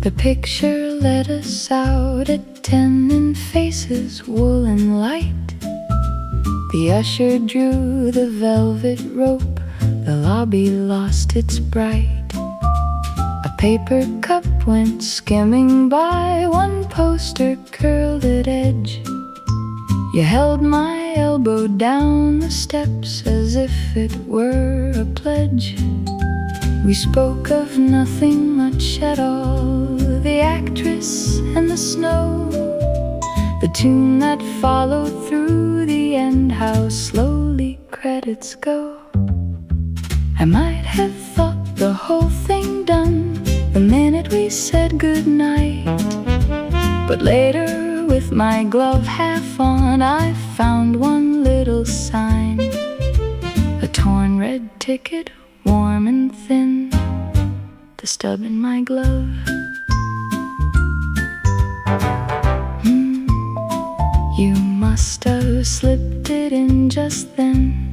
The picture led us out at 10 in Faces woolen light. The usher drew the velvet rope, the lobby lost its bright. A paper cup went skimming by, one poster curled at edge. You held my elbow down the steps as if it were a pledge. We spoke of nothing much at all, the actress and the snow, the tune that followed through the end, how slowly credits go. I might have thought the whole thing done the minute we said goodnight, but later with my glove half on I found one little sign, a torn red ticket, warm and thin, the stub in my glove. You must have slipped it in just then,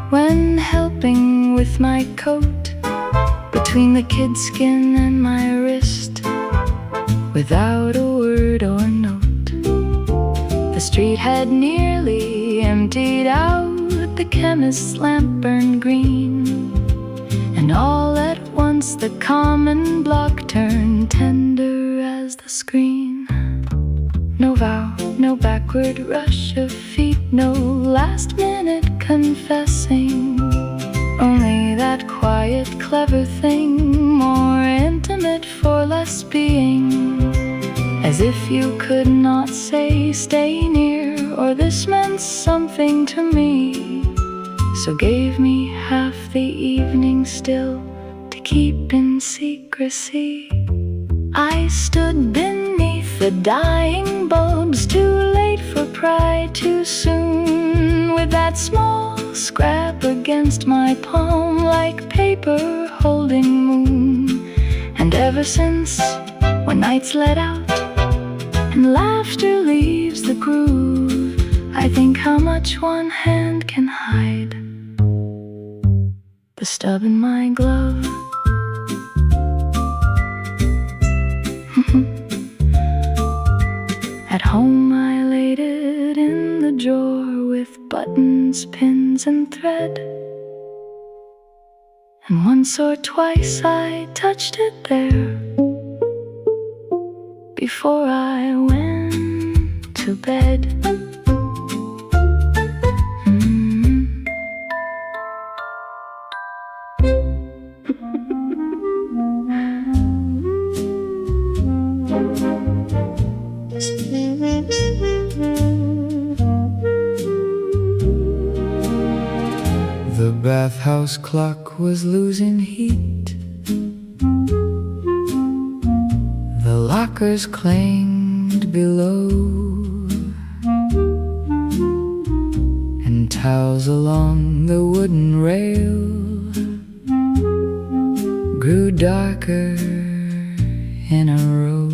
when helping with my coat, between the kid skin and my wrist, without a word or note. The street had nearly emptied out, the chemist's lamp burned green, and all at once the common block turned tender as the screen. No vow, no backward rush of feet, no last minute confessing, only that quiet clever thing, more intimate for less being, as if you could not say stay near, or this meant something to me, so gave me half the evening still to keep in secrecy. I stood beneath the dying bulbs, too late for pride, too soon, with that small scrap against my palm, like paper holding moon. And ever since, when nights let out and laughter leaves the groove, I think how much one hand can hide, the stub in my glove. At home I laid it in the drawer with buttons, pins and thread, and once or twice I touched it there before I went to bed. The bathhouse clock was losing heat, the lockers clanged below, and towels along the wooden rail grew darker in a row.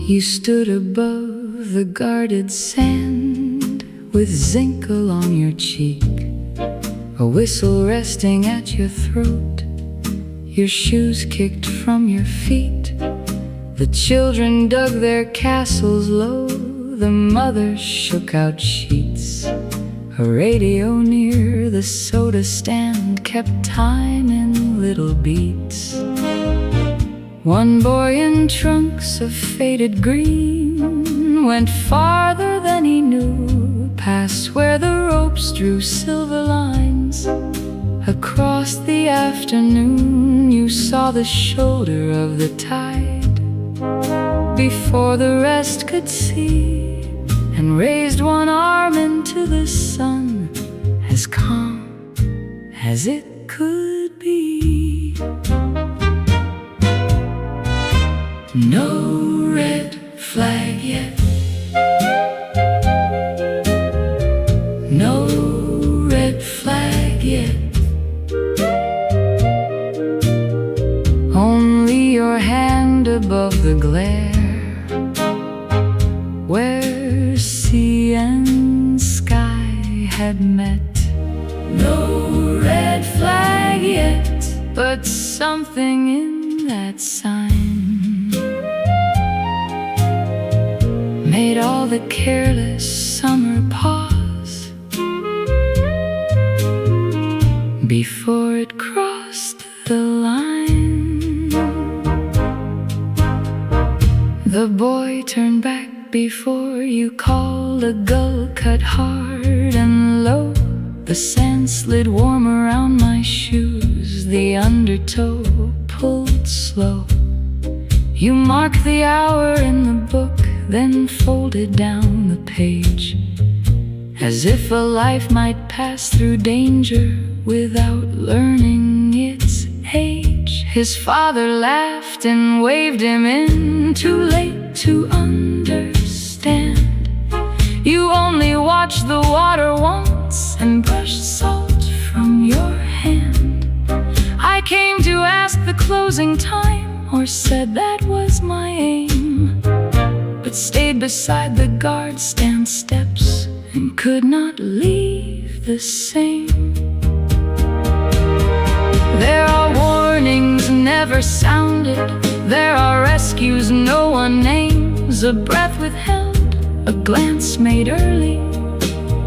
You stood above the guarded sand, with zinc along your cheek, a whistle resting at your throat, your shoes kicked from your feet. The children dug their castles low, the mothers shook out sheets. A radio near the soda stand kept time in little beats. One boy in trunks of faded green went farther than he knew, past where the ropes drew silver lines. Across the afternoon you saw the shoulder of the tide before the rest could see, and raised one arm into the sun, as calm as it could be. No red flag yet, no red flag yet, only your hand above the glare, where sea and sky had met. No red flag yet, but something in that sign made all the careless summer pause before it crossed the line. The boy turned back before you called. A gull cut hard and low. The sand slid warm around my shoes. The undertow pulled slow. You marked the hour in the book, then folded down the page, as if a life might pass through danger without learning its age. His father laughed and waved him in, too late to understand. You only watched the water once and brushed salt from your hand. I came to ask the closing time, or said that was my aim, but stayed beside the guard stand steps and could not leave the same. There are warnings never sounded. There are rescues no one names. A breath withheld, a glance made early,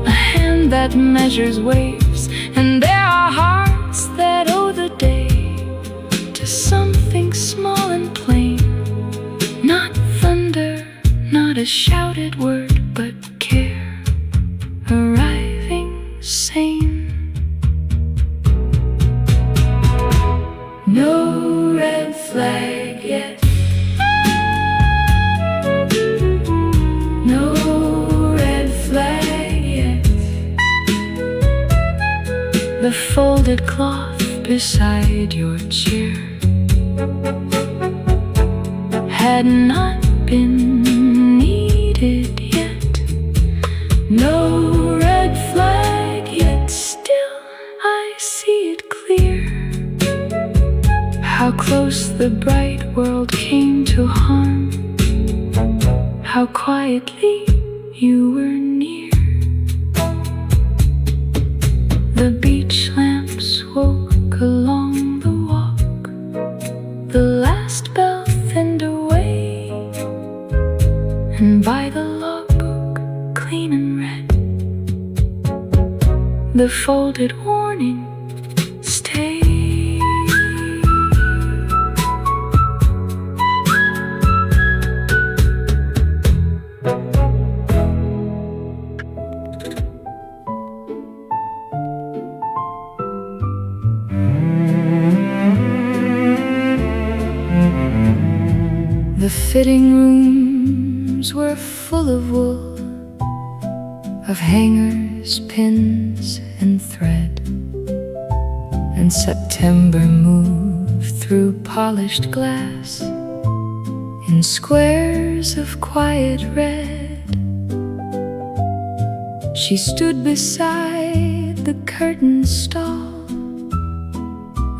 a hand that measures waves. And there are hearts that owe the day to something small and plain. Not thunder, not a shouted word, but care arriving sane. No red flag yet. No red flag yet. The folded cloth beside your chair had not been needed yet. No red flag yet. Still I see it clear, how close the bright world came to harm, how quietly you were near. The beach lamps woke along the walk. The last bell thinned away, and by the logbook, clean and red, the folded warning stayed. The fitting rooms were full of wool, of hangers, pins, and thread, and September moved through polished glass in squares of quiet red. She stood beside the curtain stall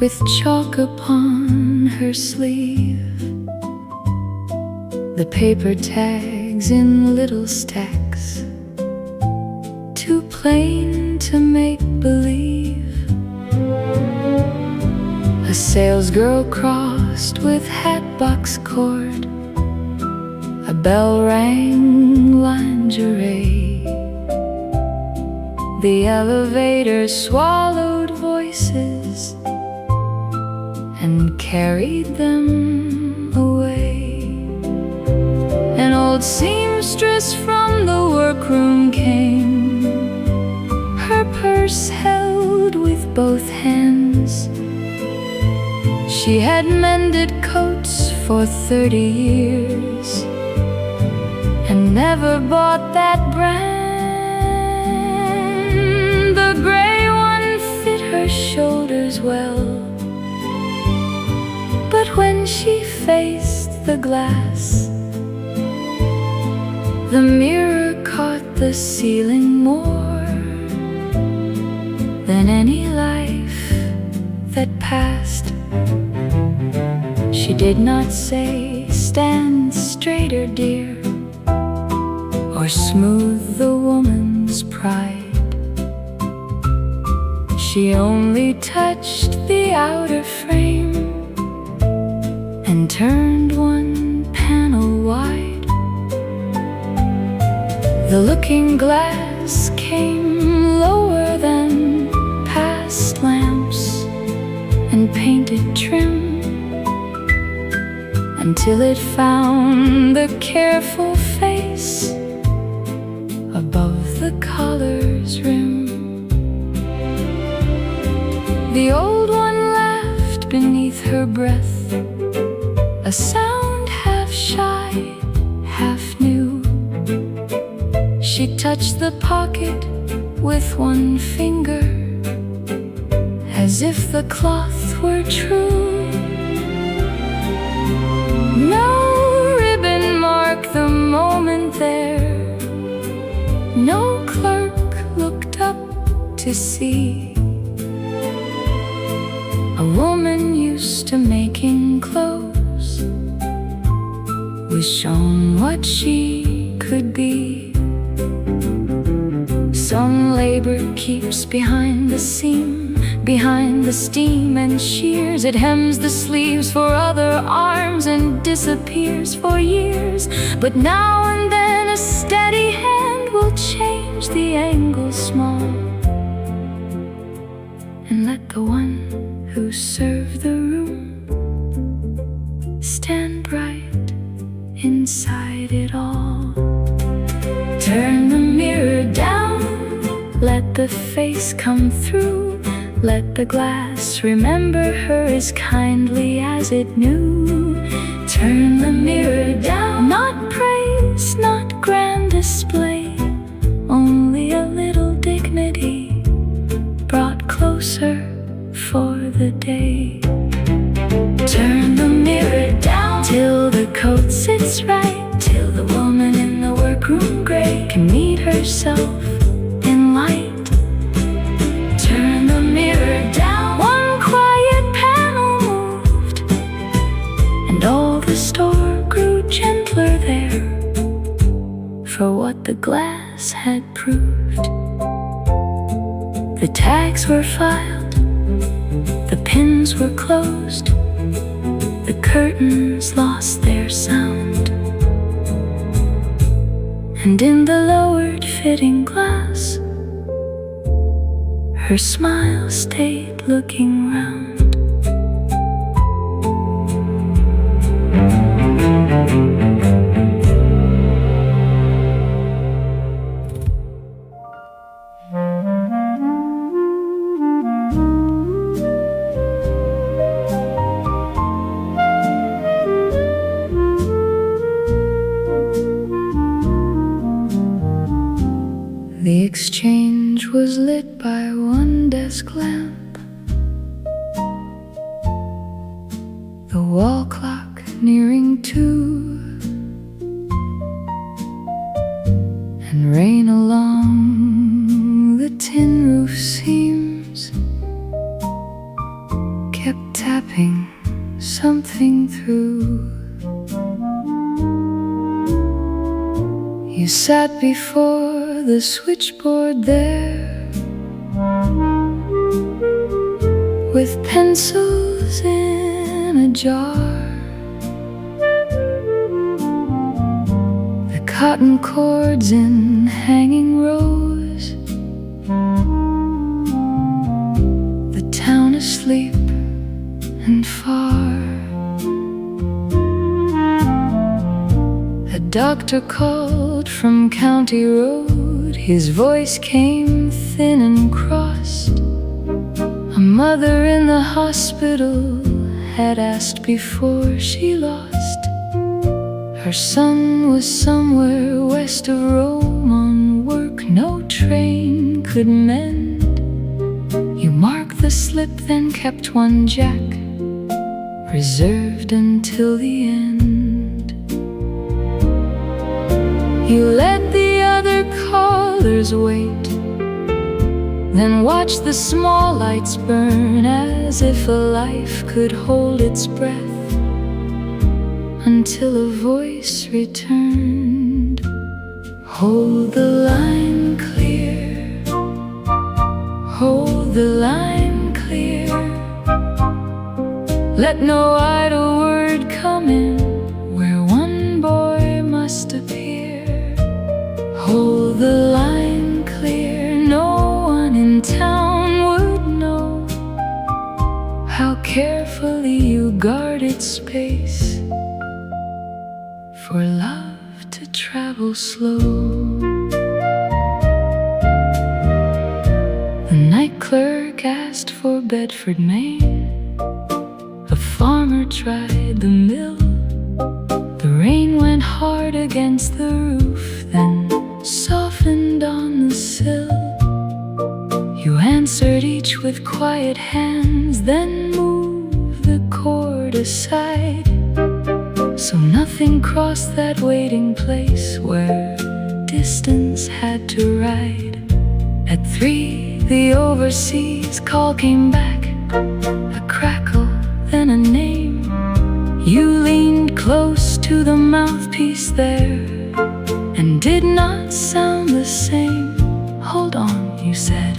with chalk upon her sleeve, the paper tags in little stacks, too plain to make believe. A salesgirl crossed with hatbox cord, a bell rang lingerie. The elevator swallowed voices and carried them away. An old seamstress from the workroom came, her purse held with both hands. She had mended coats for 30 years and never bought that brand. The gray one fit her shoulders well, but when she faced the glass, the mirror caught the ceiling more than any life that passed. She did not say, "Stand straighter, dear," or smooth the woman's pride. She only touched the outer frame and turned one panel wide. The looking glass came lower than past lamps and painted trim, until it found the careful face above the collar's rim. The old one laughed beneath her breath, a sound half shy, half new. She touched the pocket with one finger, as if the cloth were true. No ribbon marked the moment there, no clerk looked up to see. A woman used to making clothes was shown what she could be. Some labor keeps behind the seam, behind the steam and shears. It hems the sleeves for other arms and disappears for years. But now and then a steady hand will change the angle small, and let the one who served the room stand bright inside it all. Turn the mirror down, let the face come through. Let the glass remember her as kindly as it knew. Turn the mirror down, not praise, not grand display, only a little dignity brought closer for the day. Turn the mirror down till the coat sits right, till the woman in the workroom gray can meet herself in light. Turn the mirror down, one quiet panel moved, and all the store grew gentler there for what the glass had proved. The tags were filed, the pins were closed, the curtains lost their sound, and in the lowered fitting glass, her smile stayed looking round. The exchange was lit by one desk lamp, the wall clock nearing 2, and rain along the tin roof seams kept tapping something through. You sat before the switchboard there, with pencils in a jar, the cotton cords in hanging rows, the town asleep and far. A doctor called from County Road, his voice came thin and crossed. A mother in the hospital had asked before she lost. Her son was somewhere west of Rome on work no train could mend. You marked the slip, then kept one jack reserved until the end. You let the other callers wait, then watched the small lights burn as if a life could hold its breath, until a voice returned. Hold the line clear, hold the line clear, let no idle word come in where one boy must appear. Hold the line clear, no one in town would know how carefully you guarded space for love to travel slow. The night clerk asked for Bedford, Maine. A farmer tried the mill. The rain went hard against the roof, then softened on the sill. You answered each with quiet hands, then moved the cord aside, so nothing crossed that waiting place where distance had to ride. At 3, the overseas call came back, a crackle, then a name. You leaned close to the mouthpiece there and did not sound the same. Hold on, you said,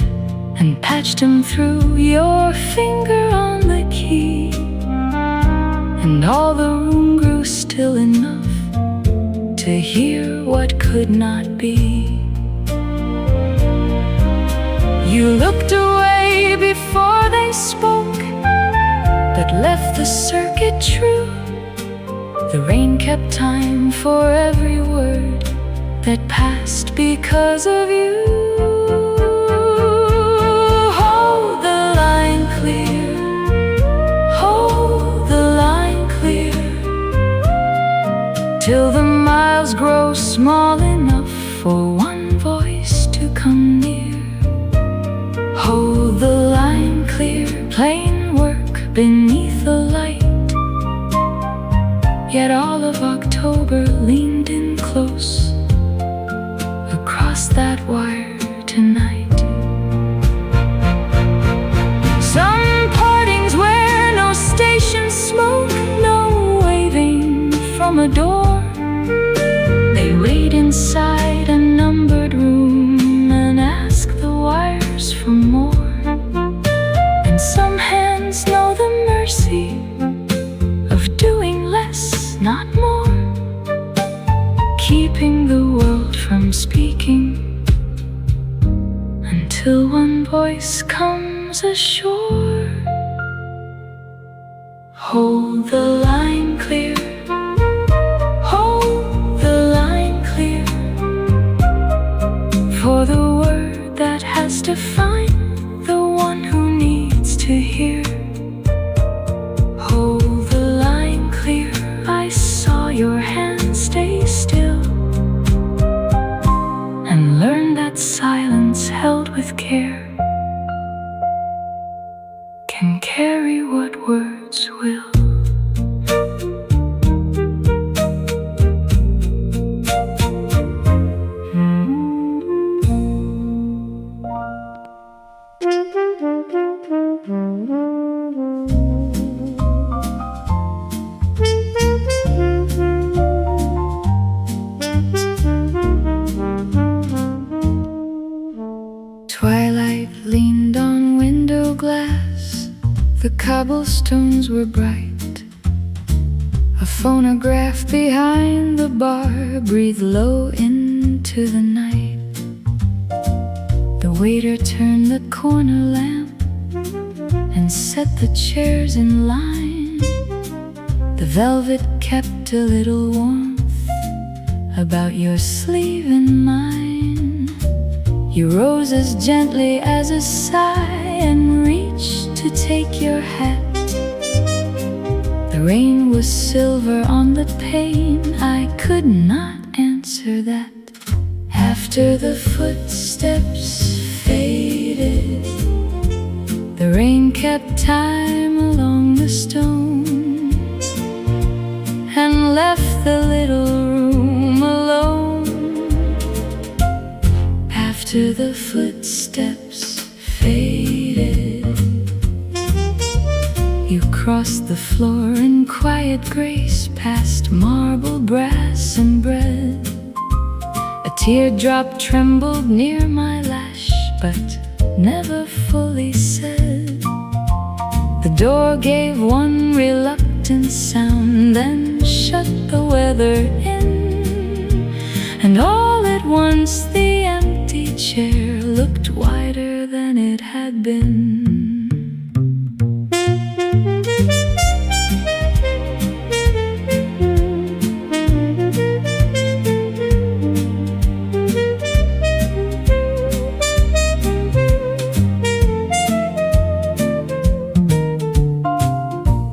and patched him through, your finger on the key. And all the room grew still enough to hear what could not be. You looked away before they spoke, but left the circuit true. The rain kept time for every word that passed because of you. Hold the line clear, hold the line clear, till the miles grow small enough for one voice to come near. Hold the line clear, plain work beneath the light. Yet all of October leaned in close across that wire tonight. Some partings where no station smoke, no waving from a door. They wait inside a numbered room and ask the wires for more. And some hands know the mercy of doing less, not more, keeping the world from speaking until one voice comes ashore. Hold the line clear, hold the line clear, for the word that has to find the one who needs to hear. Hold the line clear, I saw your hand stay still, and learn that silence held with care can carry what words will. Twilight leaned on window glass, the cobblestones were bright. A phonograph behind the bar breathed low into the night. The waiter turned the corner lamp and set the chairs in line. The velvet kept a little warmth about your sleeve and mine. You rose as gently as a sigh and reached to take your hat. The rain was silver on the pane, I could not answer that. After the footsteps faded, the rain kept time along the stone and left the little room alone. After the footsteps faded, you crossed the floor in quiet grace, past marble, brass, and bread. A teardrop trembled near my lash, but never fully said. The door gave one reluctant sound, then shut the weather in, and all at once the empty chair looked wider than it had been.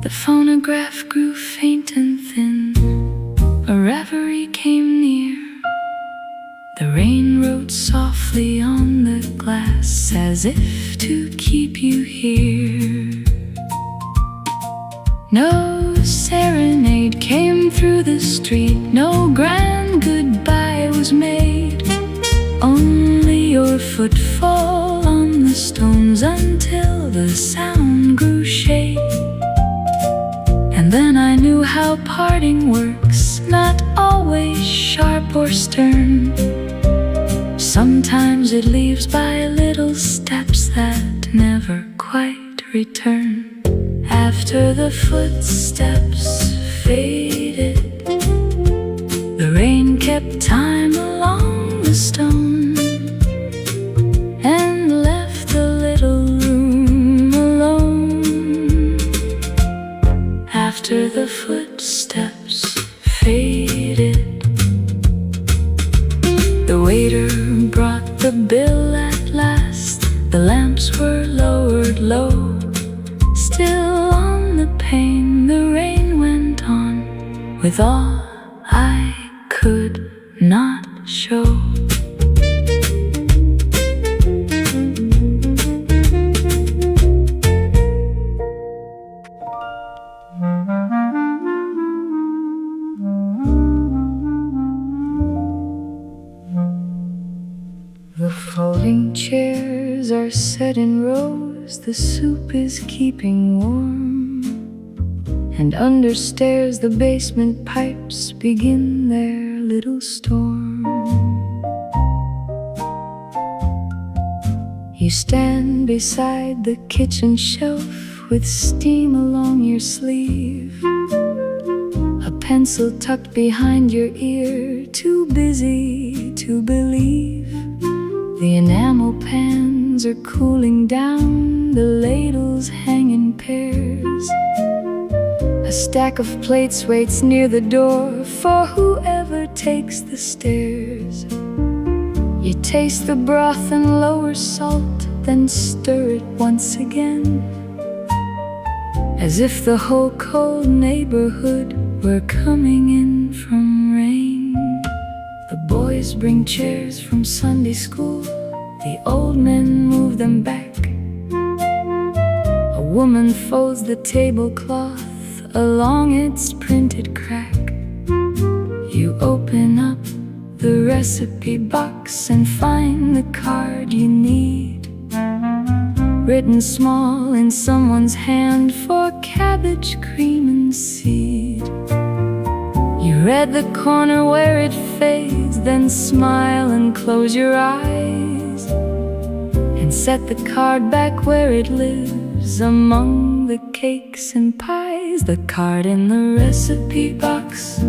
The phonograph grew faint and thin, a reverie came near. The rain wrote softly on the glass as if to keep you here. No serenade came through the street, no grand goodbye was made, only your footfall on the stones until the sound grew shade. And then I knew how parting works, not always sharp or stern. Sometimes it leaves by little steps that never quite return. After the footsteps faded, the rain kept time along the stone and left the little room alone. After the footsteps faded, the waiter brought the bill at last. The lamps were lowered low. Still on the pane the rain went on, with all I could not show. The folding chairs are set in rows, the soup is keeping warm, and under stairs the basement pipes begin their little storm. You stand beside the kitchen shelf with steam along your sleeve, a pencil tucked behind your ear, too busy to believe. The enamel pans are cooling down, the ladles hang in pairs. A stack of plates waits near the door for whoever takes the stairs. You taste the broth and lower salt, then stir it once again, as if the whole cold neighborhood were coming in from rain. The boys bring chairs from Sunday school, the old men move them back. A woman folds the tablecloth along its printed crack. You open up the recipe box and find the card you need, written small in someone's hand for cabbage, cream and seed. You read the corner where it fades, then smile and close your eyes, and set the card back where it lives among the cakes and pies. The card in the recipe box,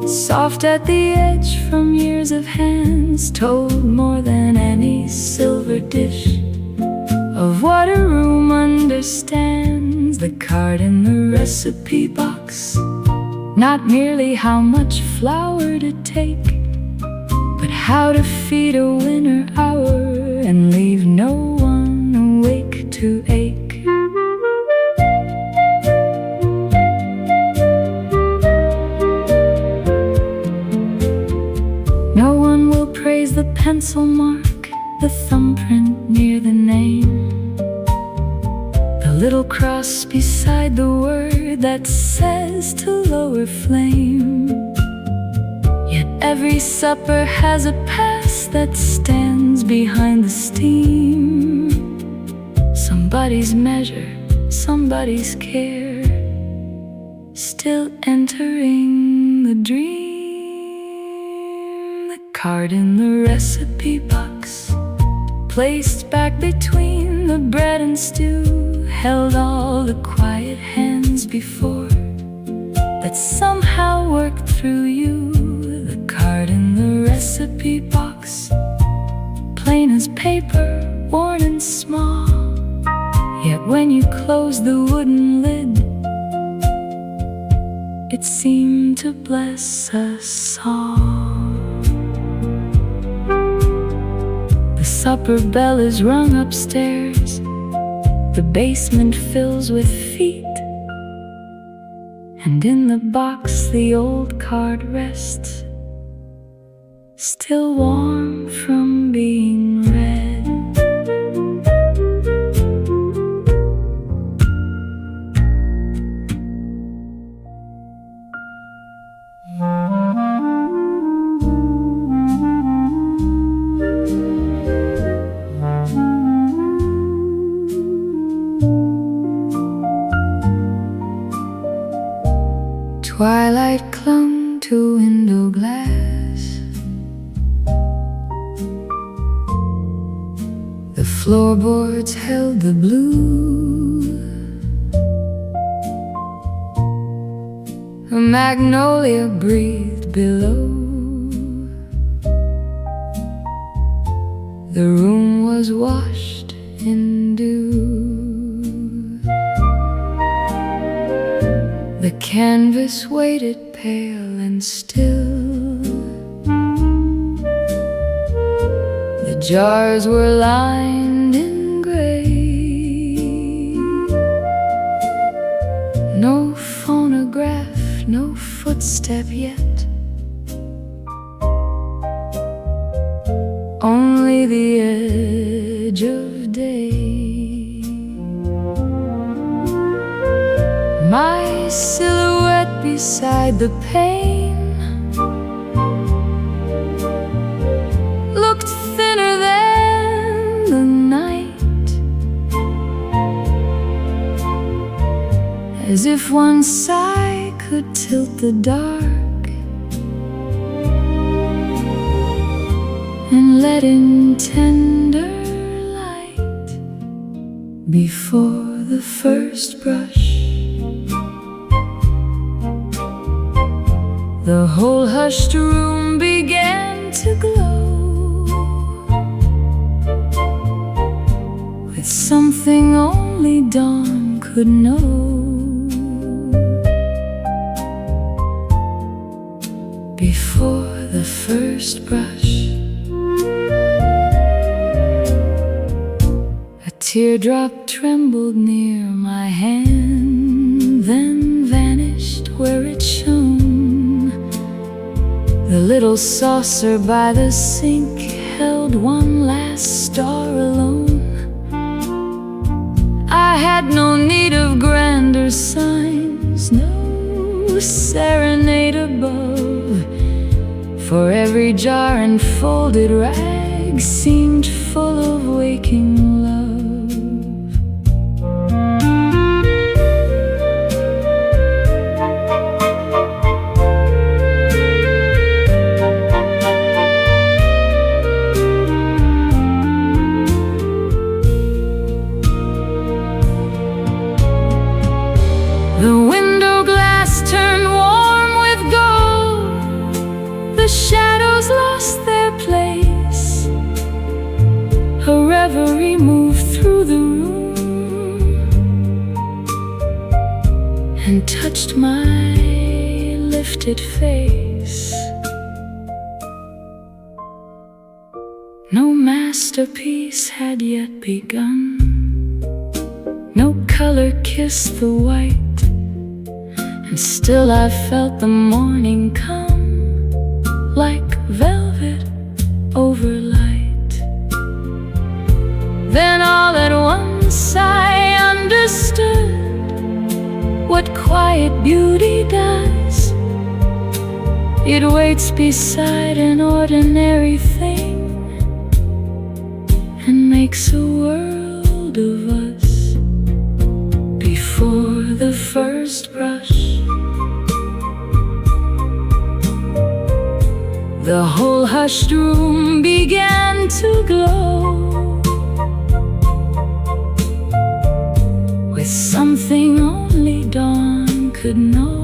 soft at the edge from years of hands, told more than any silver dish of what a room understands. The card in the recipe box, not merely how much flour to take, but how to feed a winter hour and leave no one awake to ache. No one will praise the pencil mark, the thumbprint near the name, the little cross beside the word that says to lower flame. Yet every supper has a past that stands behind the steam. Somebody's measure, somebody's care, still entering the dream. The card in the recipe box, placed back between the bread and stew, held all the quiet hands before. that somehow worked through you. The card in the recipe box, plain as paper, worn and small, yet when you closed the wooden lid, it seemed to bless us all. The supper bell is rung upstairs, the basement fills with feet, and in the box the old card rests, still warm from being read. Twilight clung to window glass, the floorboards held the blue, a magnolia breathed below. The room was washed in dew. The canvas waited pale and still. The jars were lined in gray. No phonograph, no footstep yet, only the edge of day. My silhouette beside the pane looked thinner than the night, as if one sigh could tilt the dark and let in tender light. Before the first brush, the whole hushed room began to glow with something only dawn could know. Before the first brush, a teardrop trembled near my hand, then vanished where it shone. The little saucer by the sink held one last star alone. I had no need of grander signs, no serenade above, for every jar and folded rag seemed full of waking love. The window glass turned warm with gold, the shadows lost their place. A reverie moved through the room and touched my lifted face. No masterpiece had yet begun, no color kissed the white, and still I felt the morning come like velvet over light. Then all at once I understood what quiet beauty does. It waits beside an ordinary thing and makes a world of us. Before the first brush, the whole hushed room began to glow with something only dawn could know.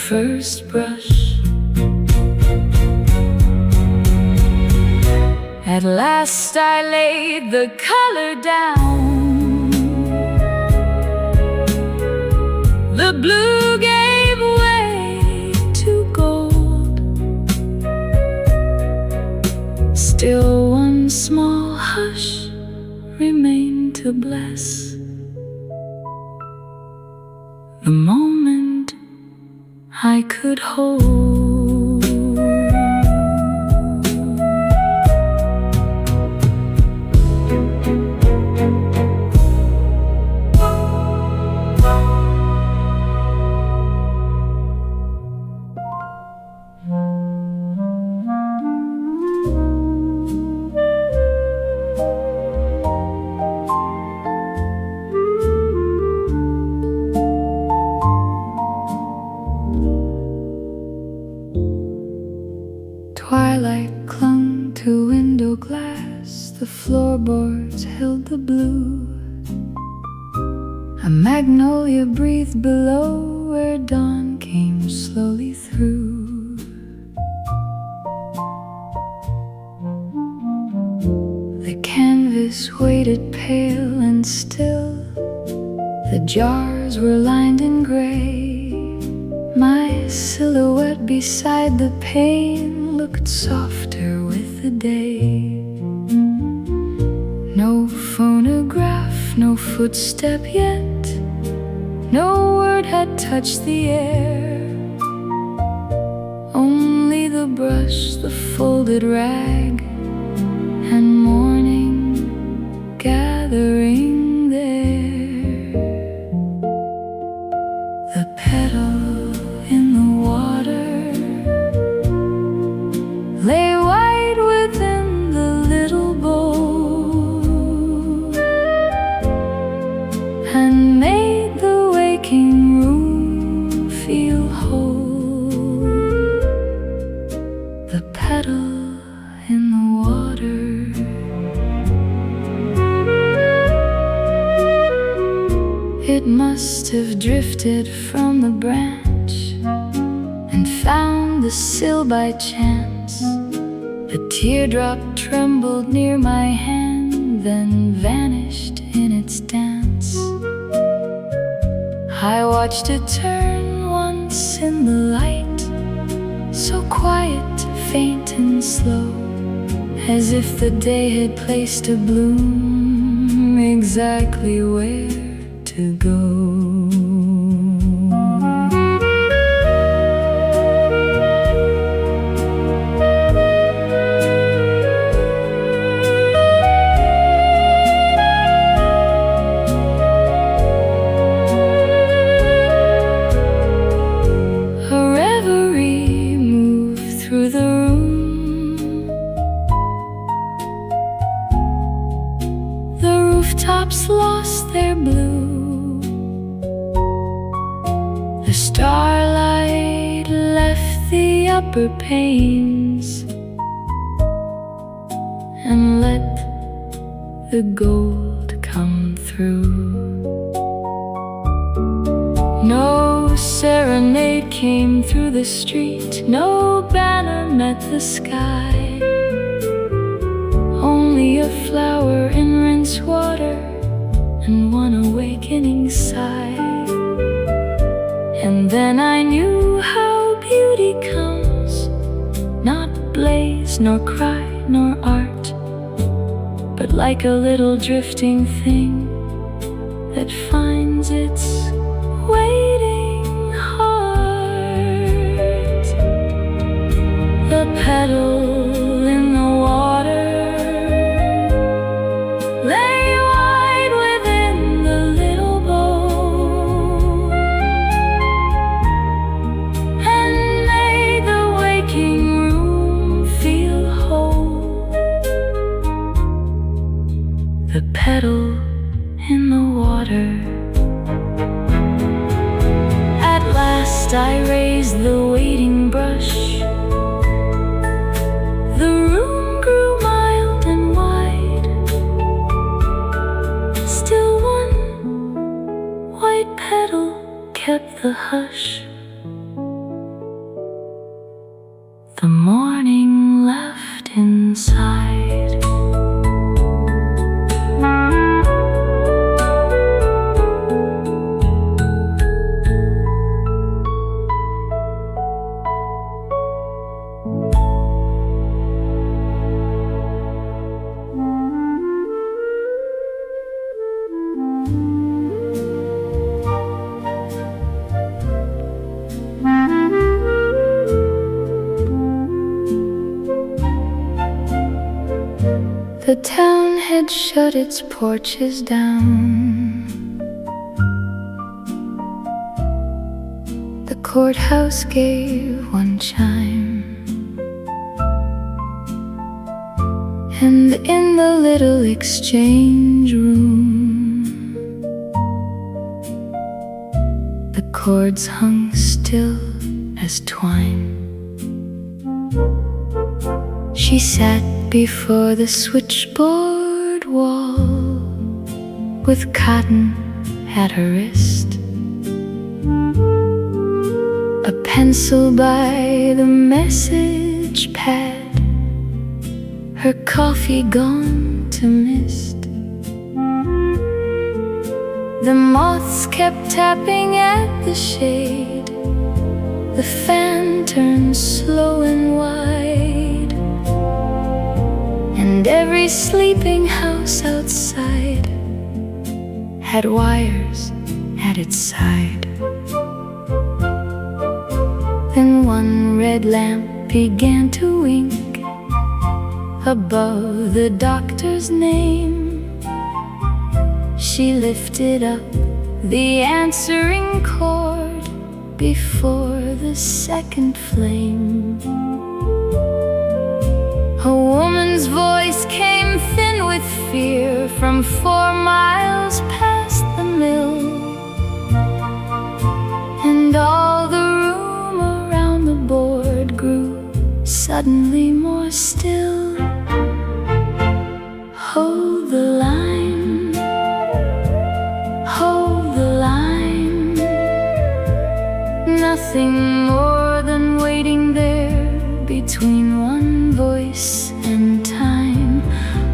first brush. At last I laid the color down. The blue gave way to gold. Still one small hush remained to bless the moment I could hold. Twilight clung to window glass, the floorboards held the blue. A magnolia breathed below where dawn came slowly through. The canvas waited pale and still, the jars were lined in gray. My silhouette beside the pane looked softer with the day. No phonograph, no footstep yet, no word had touched the air. Only the brush, the folded rag, and morning gathering there. The petal in the water lay white within the little bowl, and made the waking room feel whole. The petal in the water. It must have drifted from the branch and found the sill by chance. A teardrop trembled near my hand, then vanished in its dance. I watched it turn once in the light, so quiet, faint and slow, as if the day had placed a bloom exactly where to go. Rooftops lost their blue. The starlight left the upper panes and let the gold come through. No serenade came through the street, no banner met the sky. Only a flower in rinse water and one awakening sigh. And then I knew how beauty comes, not blaze, nor cry, nor art, but like a little drifting thing that finds its waiting heart. The petal in the water lay wide within the little bowl and made the waking room feel whole. The petal in the water. At last I raised the waiting brush. The room grew mild and wide. Still one white petal kept the hush. the morning left inside. The town had shut its porches down. The courthouse gave one chime, and in the little exchange room, the cords hung still as twine. She sat before the switchboard wall, with cotton at her wrist, a pencil by the message pad, her coffee gone to mist. The moths kept tapping at the shade, the fan turned slow and wide, and every sleeping house outside had wires at its side. Then one red lamp began to wink above the doctor's name. She lifted up the answering cord before the second flame. A woman's voice came thin with fear from 4 miles past the mill, and all the room around the board grew suddenly more still. Hold the line, hold the line. Nothing more than waiting there between one voice and time.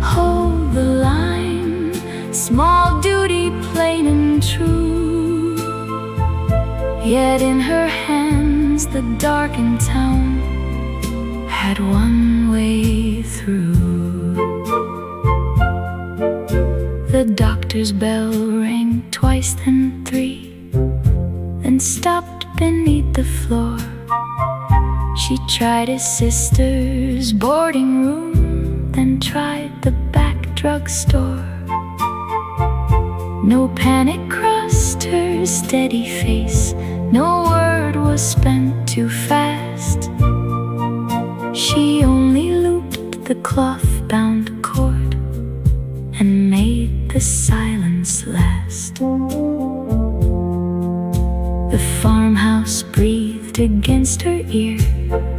Hold the line, small duty plain and true. Yet in her hands the darkened town had one way through. The doctor's bell rang twice, then 3, then stopped beneath the floor. She tried his sister's boarding room, then tried the back drugstore. No panic crossed her steady face, no word was spent too fast. She only looped the cloth-bound cord and made the silence last. The farmhouse breathed against her ear.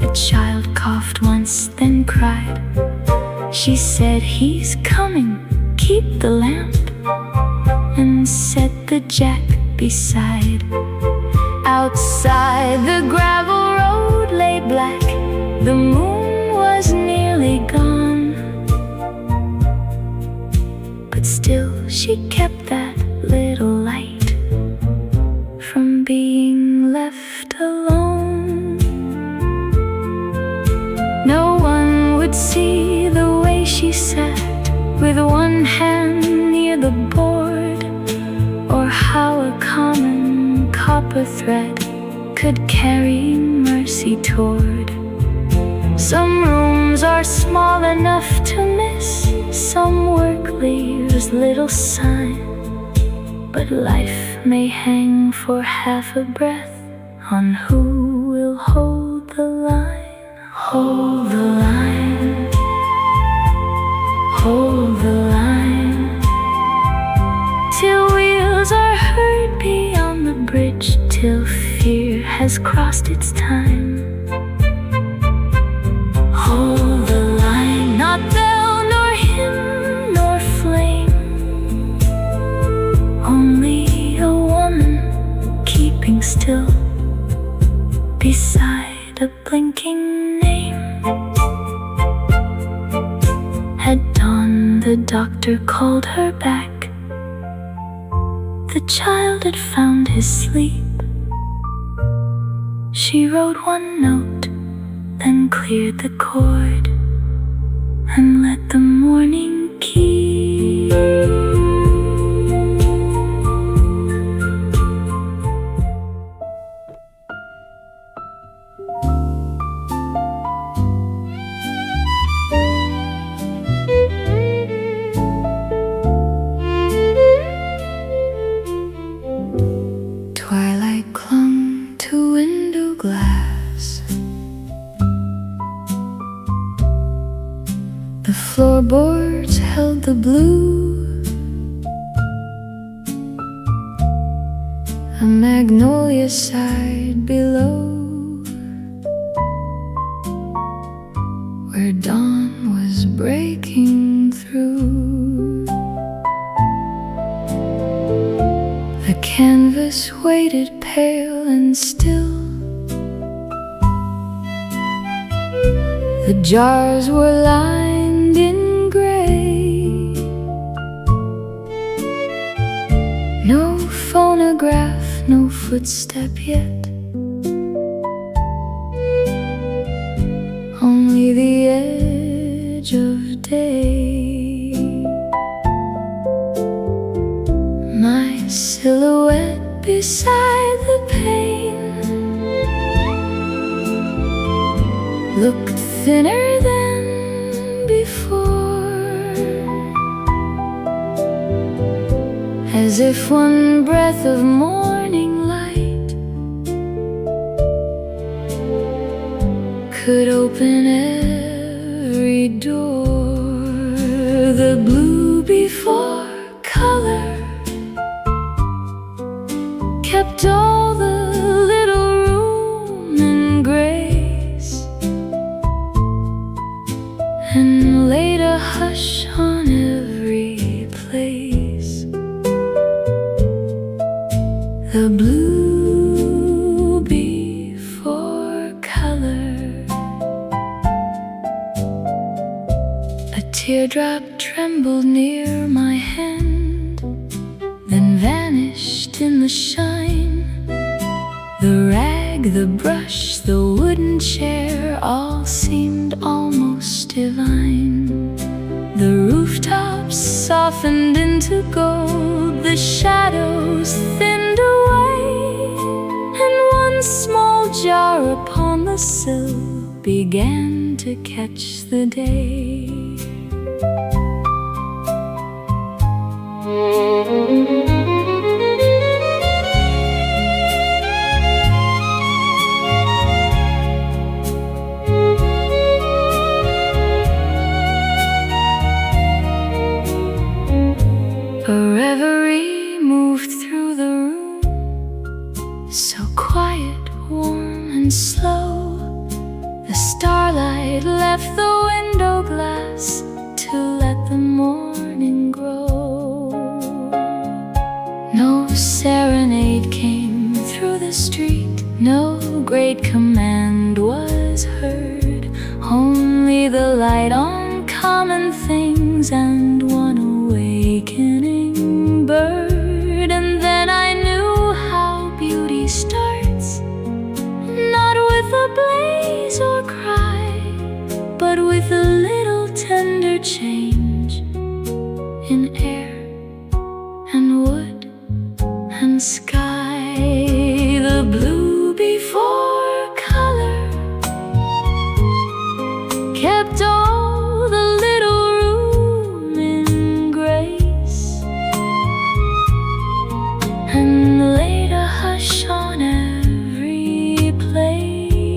A child coughed once, then cried. She said, "He's coming, keep the lamp," and set the jack beside. Outside the gravel road lay black, the moon was nearly gone, but still she kept that little light from being left alone. No one would see the way she sat with one hand near the board, or how a common copper thread could carry mercy toward. Some rooms are small enough to miss, some work leaves little sign, but life may hang for half a breath on who will hold the line. Hold the line, hold the line, till wheels are heard beyond the bridge, till fear has crossed its time. Hold the line, not bell nor hymn nor flame, only a woman keeping still beside a blinking name. At dawn, the doctor called her back. The child had found his sleep. She wrote one note, then cleared the cord and let the morning keep. Twilight clung to window glass. The floorboards held the blue. A magnolia sighed below, where dawn was breaking through. The canvas waited pale and still. The jars were lined in gray. No phonograph, no footstep yet. Only the edge of day. My silhouette beside the pane looked thinner than before, as if one breath of morning light could open every door. The blue before color kept all the little room in grace, and laid a hush on every place. The blue before color. A teardrop trembled near my hand, then vanished in the shine. The rag, the brush, the wooden chair, all seemed almost divine. The rooftops softened into gold, the shadows thinned away, and one small jar upon the sill began to catch the day. A reverie moved through the room, so quiet, warm and slow. The starlight left the window glass to let the morning grow. No serenade came through the street, no great command was heard, only the light on common things and one awakening bird. And then I knew how beauty starts, not with a blaze or cry, but with a little tender change in air and wood and sky. The blue before color kept all the little room in grace, and laid a hush on every place.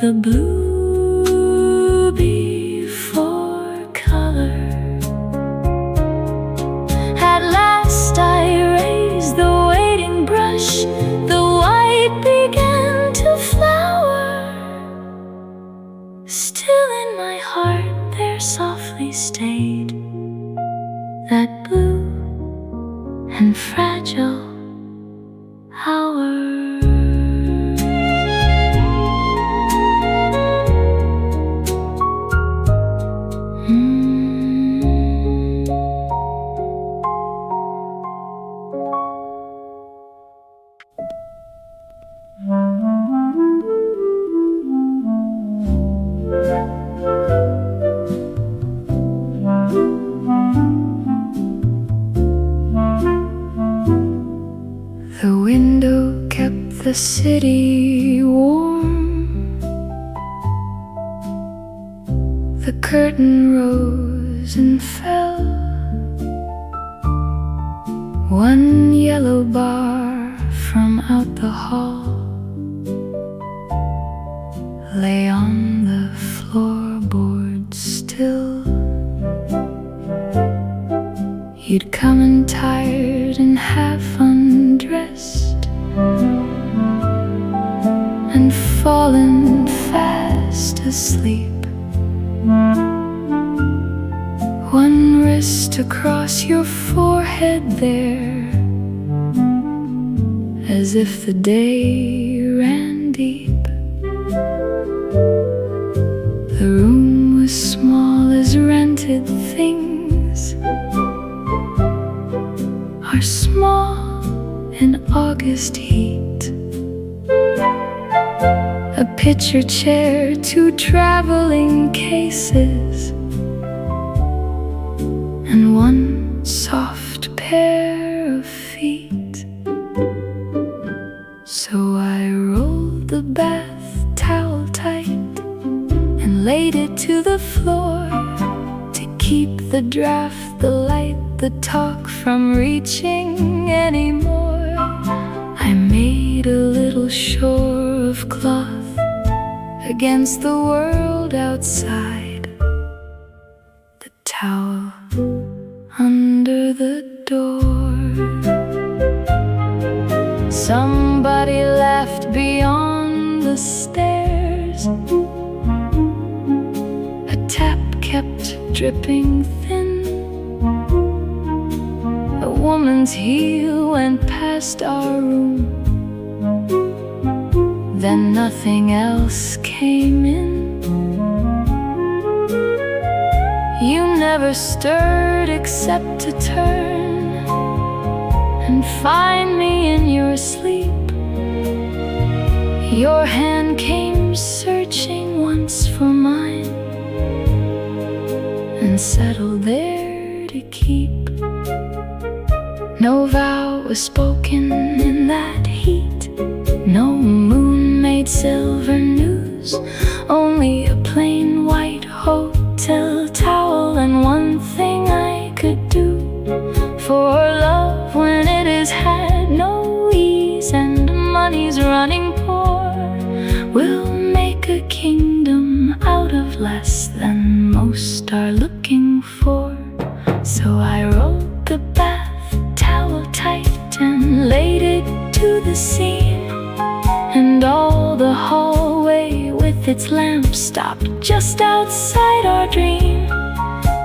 The blue before color. At last I raised the waiting brush, the white began to flower. Still in my heart there softly stayed that blue and fragile hour. The window kept the city warm. The curtain rose and fell. One yellow bar from out the hall lay on the floorboard still. You'd come in tired and half undressed and fallen fast asleep. One wrist across your forehead there, as if the day ran deep. The room was small as rented things are small in August heat. A picture chair, 2 traveling cases, and 1 soft pair of feet. So I rolled the bath towel tight and laid it to the floor to keep the draft, the light, the talk from reaching anymore. I made a little shore of cloth against the world outside, the towel under the door. Somebody laughed beyond the stairs. A tap kept dripping thin. A woman's heel went past our room. Then nothing else came in. You never stirred except to turn and find me in your sleep. Your hand came searching once for mine and settled there to keep. No vow was spoken in that heat. No moon made silver news. Only a plain white hotel towel and one thing I could do for love when it has had no ease and money's running poor. We'll make a kingdom out of less than most are looking for. So I rolled the bath towel tight and laid it to the seam, and all the hallway with its lamp stopped just outside our dream.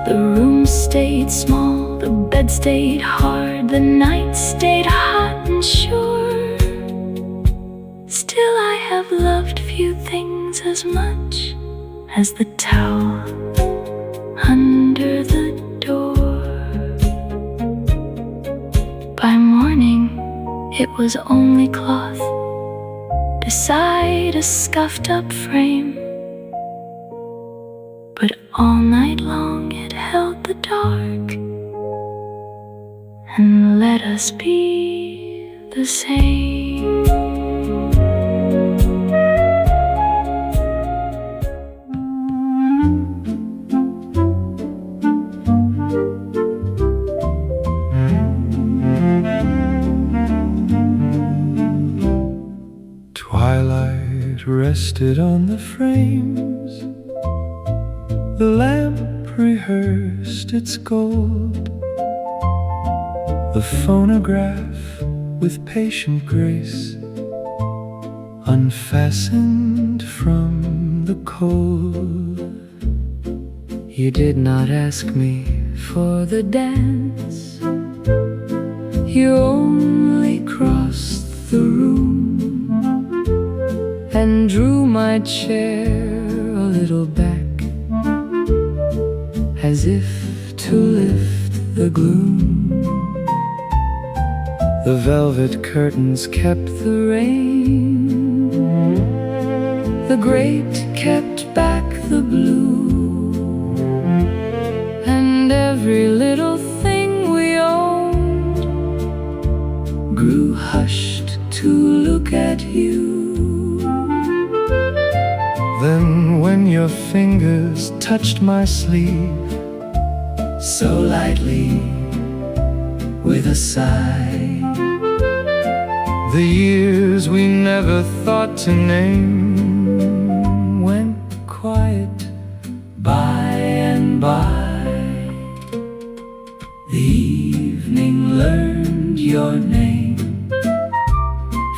The room stayed small, the bed stayed hard, the night stayed hot and sure. Still I have loved few things as much as the towel under the door. By morning it was only cloth beside a scuffed up frame, but all night long it held the dark and let us be the same. Twilight rested on the frames. The lamp rehearsed its gold. The phonograph with patient grace unfastened from the cold. You did not ask me for the dance. You only crossed the room and drew my chair a little back, as if to lift the gloom. The velvet curtains kept The rain, the grate kept back the blue, and every little thing we owned grew too hushed to look at you. Then when your fingers touched my sleeve, so lightly, with a sigh, the years we never thought to name went quiet by and by. The evening learned your name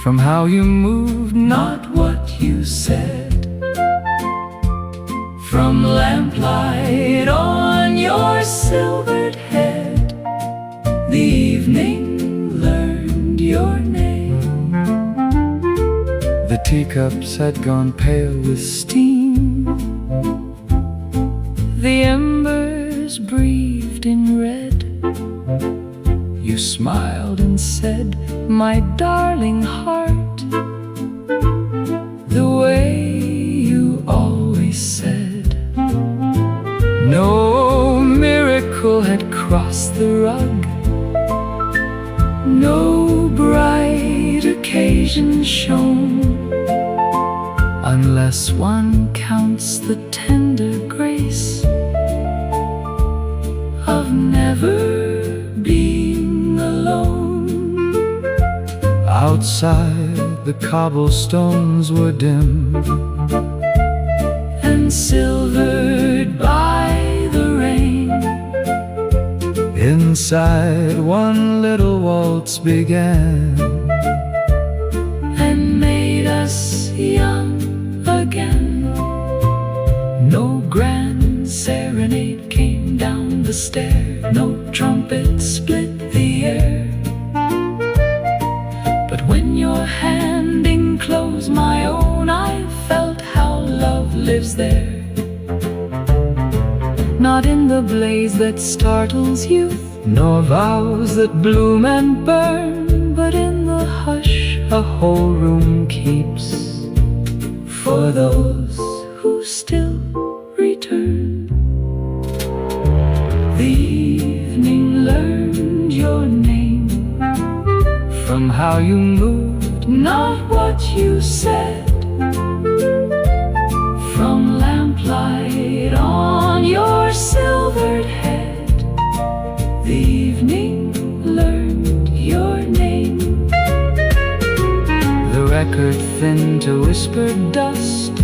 from how you moved, not what you said. From lamplight on your silvered head, the evening learned your name. The teacups had gone pale with steam, the embers breathed in red. you smiled and said, my darling heart, the way you always said. no miracle had crossed the rug, no bright occasion shone, unless one counts the tender grace of never being alone. Outside the cobblestones were dim and silvered by the rain. Inside one little waltz began and made us young again. No grand serenade came down the stair, no trumpet split the air. But when your hand enclosed my own, I felt how love lives there. not in the blaze that startles youth, nor vows that bloom and burn, but in the hush a whole room keeps for those who still return. The evening learned your name from how you moved, not what you said. From lamplight on your silvered head, the evening learned your name. the record thin to whispered dust,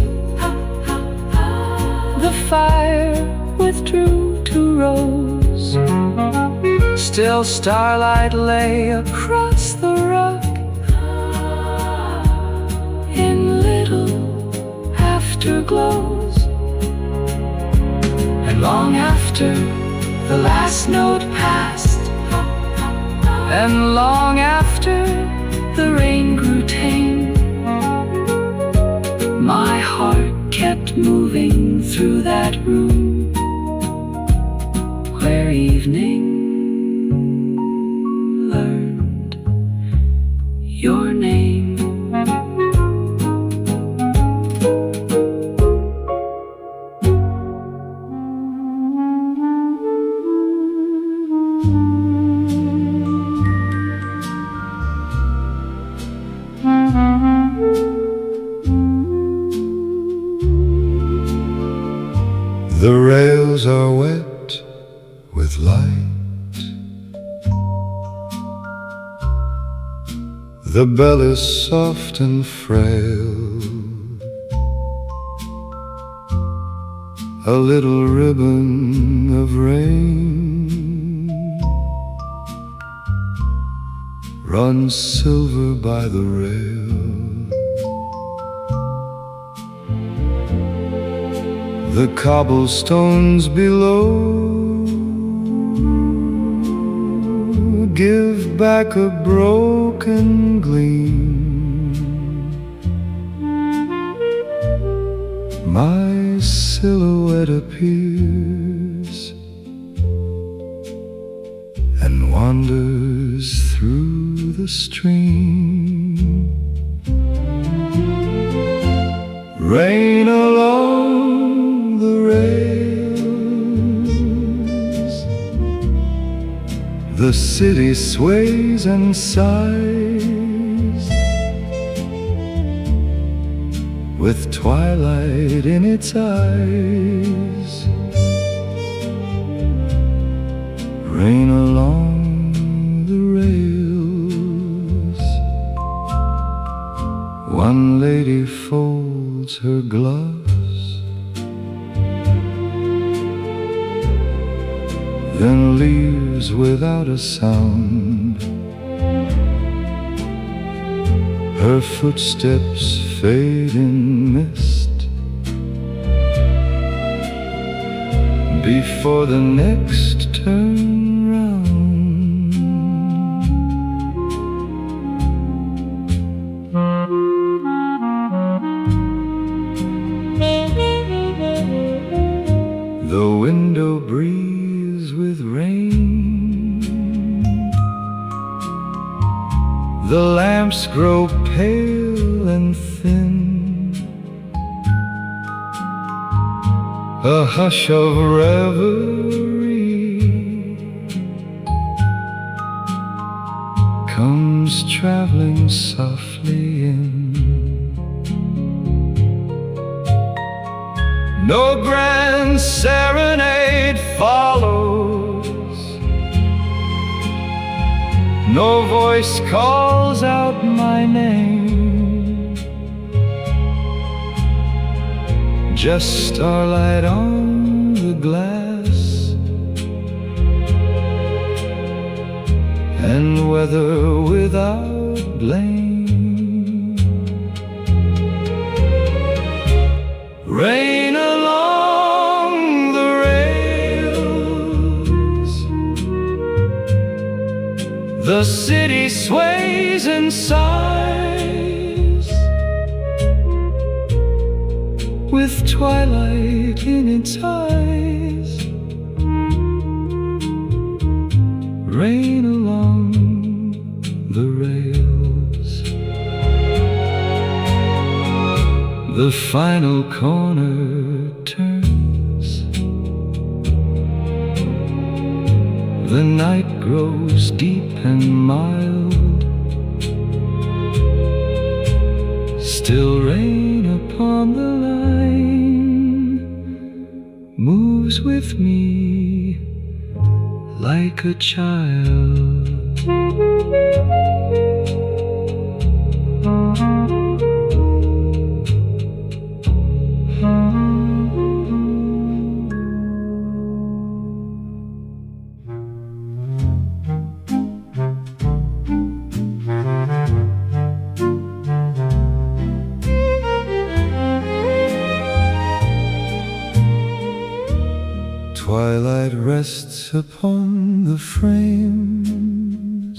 the fire withdrew to rose. still starlight lay Across the rug in little afterglows. And long after the last note passed, and long after the rain grew tame, my heart kept moving through that room where evening learned your name. The rails are wet with light, the bell is soft and frail, a little ribbon of rain runs silver by the rail. The cobblestones below give back a broken gleam. My silhouette appears and wanders through the stream. Rain along the rails, the city sways and sighs, with twilight in its eyes. Rain along the rails. One lady folds her gloves, then leaves without a sound. Her footsteps fade in mist before the next turn round. The window breathes with rain. The lamps grow pale and thin. A hush of reverie comes traveling softly in. No grand serenade follows, no voice calls out my name, just starlight on the glass and weather without blame. Rain along the rails. The city sways and sighs with twilight in its eyes. Rain along the rails. The final corner turns. The night grows deep and mild. Still rain upon the line moves with me like a child. Twilight rests upon the frames.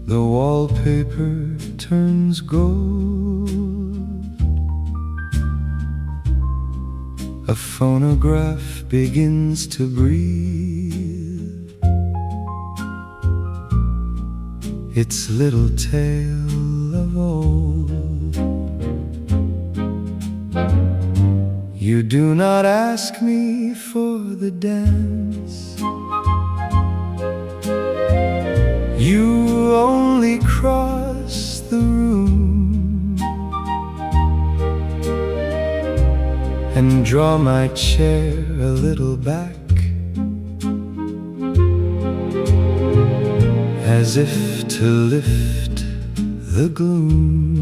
The wallpaper turns gold. A phonograph begins to breathe its little tale of old. You do not ask me for the dance. You only cross the room and draw my chair a little back, as if to lift the gloom.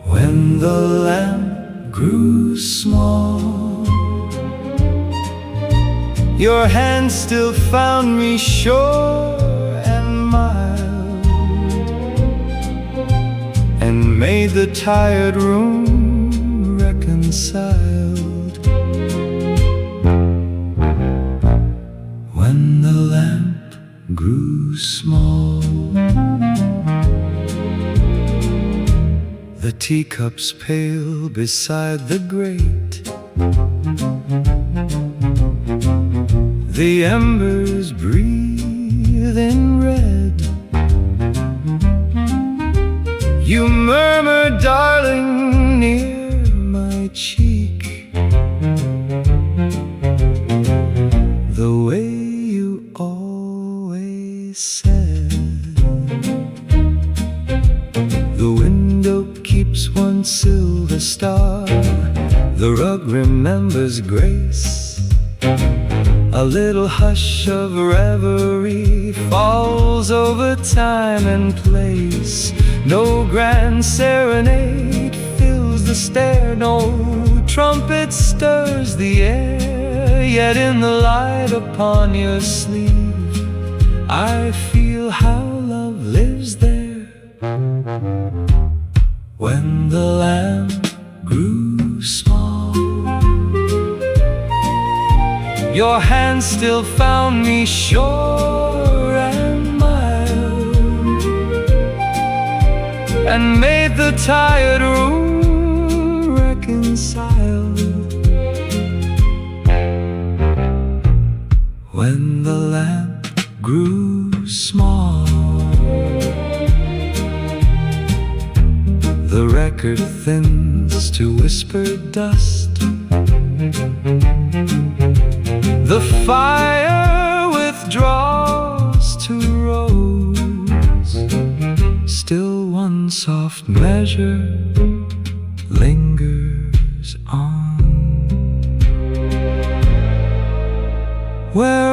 When the lamp grew small, your hand still found me sure and mild, and made the tired room reconciled. When the lamp grew small, the teacups pale beside the grate, the embers breathe in red. You murmur, darling, near my cheek, the way you always said. one silver star. The rug remembers grace. A little hush of reverie falls over time and place. No grand serenade fills the stair, no trumpet stirs the air. Yet in the light upon your sleeve, I feel how love lives there. When the lamp grew small, your hand still found me sure and mild, and made the tired room reconciled. When the lamp grew small, the record thins to whispered dust. The fire withdraws to rose. Still one soft measure lingers on. Where